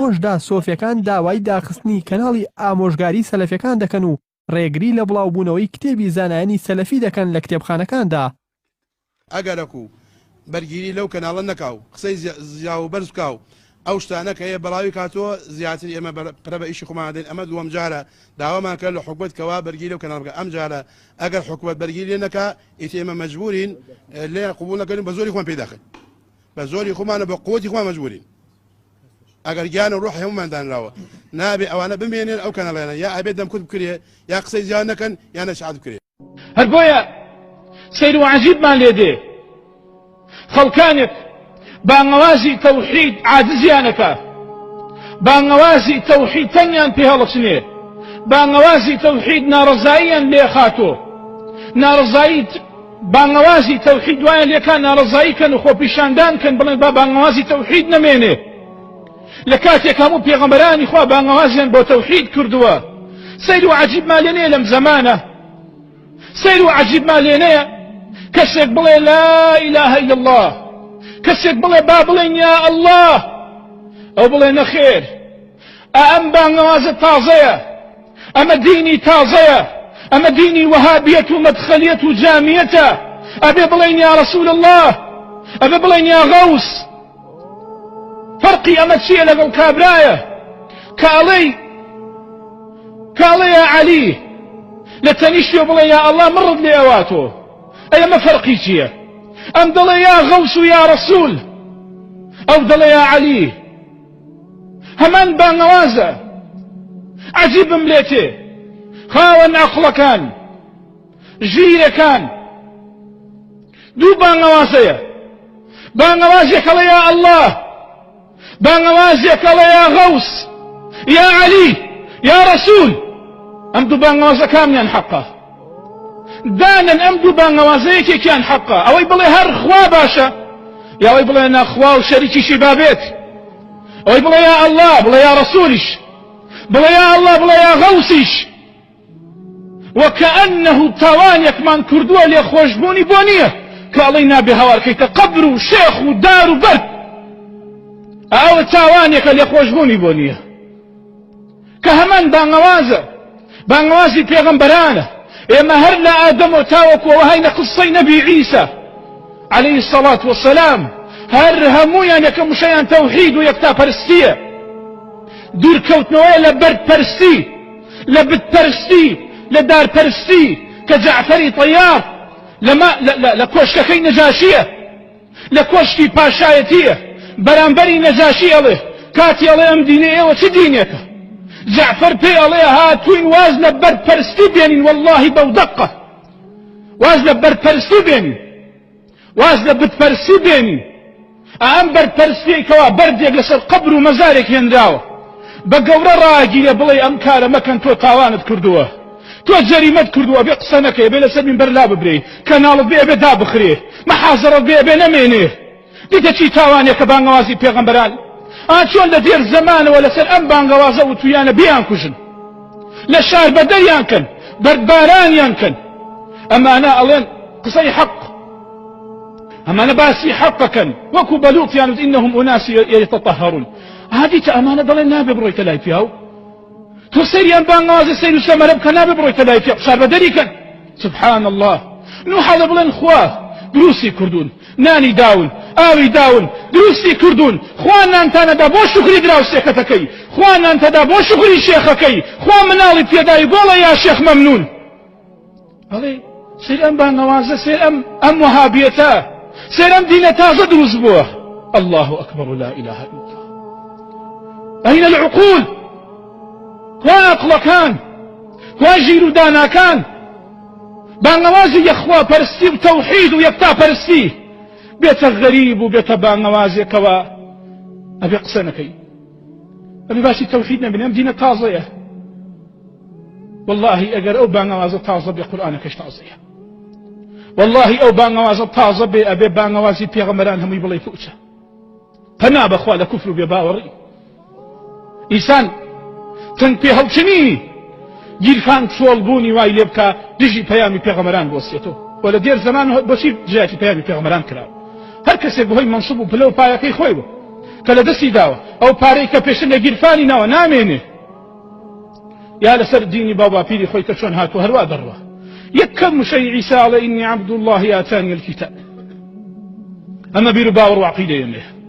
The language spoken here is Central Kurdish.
خۆشدا سۆفیەکان داوای داخستنی کەناڵی ئامۆژگاری سەلەفیەکان دەکەن و ڕێگری لە بڵاوبوونەوەی کتێبی زانایانی سەلەفی دەکەن لە کتێبخانەکاندا. ئەگەرەکو بەرگیری لەو کەناڵە نەکاو قسەی زیاو بەرز بکاو ئەو شتانە کە بەڵاوی کاتۆ زیاتر ئێمە پرە بە ئیشی خۆمان دێن. ئەمە دووەم جارە داوامان کرد لە حکومەت کەوا بەرگیری لەو کەناڵ بکە. ئەم جارە ئەگەر حکومەت بەرگیری نەکا ئیتر ئێمە مەجبورین لێ قبول نەکەین بە زۆری خۆمان پێدا دەکەین، بە زۆری خۆمانە بە قووەتی خۆمان مەجبورین. ئەگەر گیان و ڕۆح هەموماندانراوە نابێ ئەوانە بمێنێن ئەو کەناڵیانە، یا ئەبێت دەمکوت بکرێ یا قسەی زیان نەکەن یا نەشعات بکرێ. هەر بۆیە سەیر و عەجیبمان لێ دێ خەڵکانێک بانگەوازی تەوحید عاجزیانەکە، بانگەوازی تەوحید تەنیان پێ هەڵەچنێ، بانگەوازی تەوحید ناڕەزاییان لێ خاتۆ، ناڕەزایی بانگەوازی تەوحید دوایان لێکان ناڕەزایی کەن و خۆپیشاندان کەن بڵێن با بانگەوازی تەوحید نەمێنێ. لە کاتێک هەموو پێغەمبەرانی خوا بانگەوازیان بۆ تەوحید کردووە. سەیر و عەجیبمان لێ نەیە لەم زەمانە، سەیر و عەجیبمان لێ نەیە کەسێک بڵێ لا ئیلاهە ئیلا الله، کەسێک بڵێ با بڵێن یا ئەڵڵاه، ئەو بڵێ نەخێر ئەم بانگەوازە تازەیە، ئەمە دینی تازەیە، ئەمە دینی وەهابیەت و مەدخەلیەت و جامیەتە، ئەبێ بڵێن یا ڕەسوول الله، ئەبێ بڵێن یا غەوس. فەرقی ئەمە چییە لەگەڵ کابرایە کاڵێ یا عەلی لە تەنیشتێ بڵێ یا ئەڵڵا مڕت لێ ئەواتۆ، ئەی ئەمە فەرقی چییە؟ ئەم دەڵێ یا غەوس و یا ڕەسوول، ئەو دەڵێ یا عەلی، هەمان بانگەوازە. عەجیبم لێ تێ خاوەن عەقڵەکان ژیرەکان دوو بانگەوازەیە، بانگەوازێک ئەڵێ یا ئەڵڵاه، بانگەوازێک ئەڵێ یا غەوس یا عەلی یا ڕەسوول. ئەم دوو بانگەوازە کامیان حەقە؟ دانن ئەم دوو بانگەوازە یەکێکیان حەقە، ئەوەی بڵێ هەر خوا باشە یا ئەوەی بڵێ نەخوا و شەریکیشی بابێت، ئەوەی بڵێ یا ئەڵڵاه بڵێ یا ڕەسوولیش، بڵێ یا ئەڵڵاه بڵێ یا غەوسیش. وەکەئەنەه تاوانێکمان کردووە لێ خۆشبوونی بۆ نییە کە ئەڵێی نابێ هەوارکەیتە قەبر و شێخ و دار و بەرد، ئەوە تاوانێکە لێ خۆشبوونی بۆ نییە کە هەمان بانگەوازە، بانگەوازی پێغەمبەرانە. ئێمە هەر لە ئادەم و تاوەکوەوە هاینە قسەی نەبی عیسا عەلەیهی السەڵات وەسەلام، هەر هەموویان یەکەم وشەیان تەوحید و یەکتاپەرستیە، دوورکەوتنەوەیە لە بەردپەرستی، لە بتپەرستی، لە دارپەرستی کە جەعفەری طەیار لە کۆشکەکەی نەجاشیە، لە کۆشکی پاشایەتیە، بەرامبەری نەجاشی ئەڵێ کاتی ئەڵێ ئەم دینێ ئێوە چ دینێکە؟ جعفر پێی ئەڵێ هاتوین واز لە بەرپەرستی بێنین، وەڵڵاهی بەو دەقە واز لە بەرپەرستی بێنین، واز لە بتپەرستی بێنین. ئەم بەرپەرستیەکەوە بەردێک لەسەر قەبر و مەزارێک هێنراوە، بە گەورە ڕاگیرە بڵێ ئەم کارە مەکەن، تۆ تاوانت کردووە، تۆ جەریمەت کردووە، بێ قسە نەکەی، بێ لەسەر مینبەر لا ببرێ، کەناڵت بێ بێ دابخرێ، مەحازەڕەت بێ نەمێنێ. دیتە چی تاوانێکە بانگەوازی پێغەمبەران؟ چۆن لە دێر زەمانەوە لەسەر ئەم بانگەوازە و تویانە بیان کوژن، لە شار بەدەریان کەن، بەردبارانیان کەن. ئەمانە ئەڵێن قسەی حەق، ئەمانە باسی حەقەکەن، وەکو بەلووتیان وت ئینەهم ئوناس یەتەطەهەڕون. دیتە ئەمانە دەڵێن نابێ بڕۆیتە لای پیاو، تۆ سەیریان بانگەوازە سەیر و سەمەرە بکە، نابێ بڕۆیتە لای پیاو، شار بەدەری کەن. سبحان الله. نوح هەڵە بڵێن خوا دروستی کردوون، نانی داون، ئاوی داون، دروستی کردوون، خوا نانتانەدا بۆ شکری دراوسێکەتەکەی، خوا نانتەدا بۆ شکری شێخەکەی، خوا مناڵی پێدای گۆڵە یا شێخ مەمنون. ئەڵێ سەیر ئەم بانگەوازە، سەیر ئەم وەهابیەتە، سەیر ئەم دینە تازە دروست بووە. الله ئەکبەر و لا ئیلاهە ئیلا الله. ئەینە العقول؟ خوا عەقڵەکان، خوا ژیر و داناکان. بانگەوازی یەخوا پەرستی و تەوحید و یەکتا پەرستی بێتە غەریب و بێتە بانگەوازێکەوە ئەبێ قسە نەکەی، ئەبێ باسی تەوحید نەبێنێ، ئەم دینە تازەیە. واللهی ئەگەر ئەو بانگەوازە تازە بێ قورئانەکەش تازەیە، واللهی ئەو بانگەوازە تازە بێ ئەبێ بانگەوازی پێغەمبەران هەمووی بڵێ پوچە، پەنا بەخوا لە کوفر و بێباوەڕی. ئینسان تەنگ پێ هەڵچنینی گیرفان چۆڵبوونی وای لێ بکە دژی پەیامی پێغەمبەران بۆسێتەوە. و لە دێر زەمان بۆچی جیاتی پەیامی پێغەمبەران کراوە؟ هەر کەسێک بەهۆی مەنسوب و پلە و پایەکەی خۆی بوو، کە لە دەستی داوە ئەو پارەی کە پێشن لە گیرفانی ناوە نامێنێ یا لەسەر دینی باوباپیری خۆی کە چۆن هاتووە هەروە دەڕوە یەکەم وشەی عیسا ئەڵێ ئینی عەبدوڵڵاهی ئاتانی الکیتاب ئەمە بیر و باوەڕ و عەقیدەیەم لێیە